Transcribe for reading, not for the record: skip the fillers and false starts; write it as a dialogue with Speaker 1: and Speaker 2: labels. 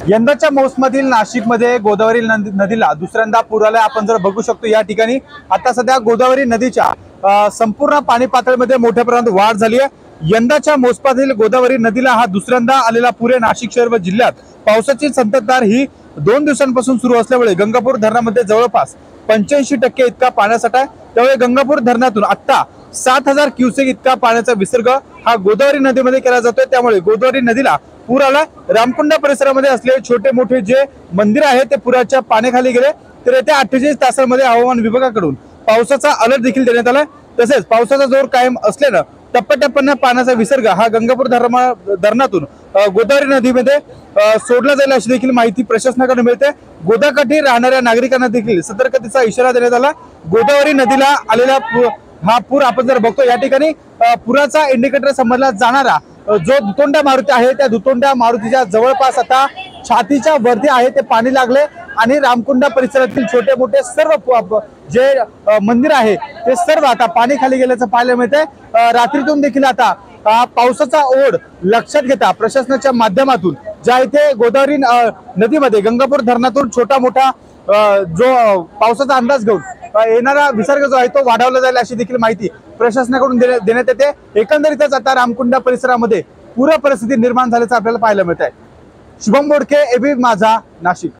Speaker 1: यंदाच्या मोसमातील नाशिकमध्ये गोदावरी नदीला दुसऱ्यांदा पूर आलाय। आपण जर बघू शकतो या ठिकाणी आता सध्या गोदावरी नदीच्या संपूर्ण पाणी पातळीमध्ये मोठ्या प्रमाणात वाढ झाली आहे। यंदाच्या मोसमातील गोदावरी नदीला हा दुसऱ्यांदा आलेला पूर आहे। नाशिक शहर व जिल्ह्यात पावसाची संततधार ही 2 दिवसांपासून सुरू असल्यामुळे गंगापूर धरणामध्ये जवळपास 85% इतका पाण्यासाठा आहे। त्यामुळे गंगापूर धरणातून आता 7000 क्युसेक इतका पाण्याचा विसर्ग हा गोदावरी नदीमध्ये केला जातोय। त्यामुळे गोदावरी नदीला पूर आला। रामकुंडा परिसरामध्ये असलेले छोटे मोठे जे मंदिर आहे ते पुराच्या पाण्याखाली गेले। तर येत्या 48 तासांमध्ये हवामान विभागाकडून पावसाचा अलर्ट देखील देण्यात आलाय। तसेच पावसाचा जोर कायम असल्याने टप्प्याटप्प्याने पाण्याचा विसर्ग हा गंगापूर धरणातून गोदावरी नदीमध्ये सोडला जाईल अशी देखील माहिती प्रशासनाकडून मिळते। गोदाकाठी राहणाऱ्या नागरिकांना देखील सतर्कतेचा इशारा देण्यात आला। गोदावरी नदीला आलेला हा पूर आपण जर बघतो या ठिकाणी पुराचा इंडिकेटर समजला जाणारा जो दुतोंड्या मारुती आहे त्या दुतोंड्या मारुतीच्या जवळपास आता छातीच्या वरती आहे ते पाणी लागले आणि रामकुंडा परिसरातील छोटे मोठे सर्व जे मंदिर आहे ते सर्व आता पाणी खाली गेल्याचं पाहायला मिळतंय। रात्रीतून देखील आता पावसाचा ओढ लक्षात घेता प्रशासनाच्या माध्यमातून ज्या इथे गोदावरी नदीमध्ये गंगापूर धरणातून छोटा मोठा जो पावसाचा अंदाज घेऊन येणारा विसर्ग जो आहे तो वाढवला जाईल अशी देखील माहिती प्रशासनाकडून देण्यात येते। एकंदरीतच आता रामकुंडा परिसरामध्ये पूर परिस्थिती निर्माण झाल्याचं आपल्याला पाहायला मिळत आहे। शुभम बोडके, एबी माझा, नाशिक।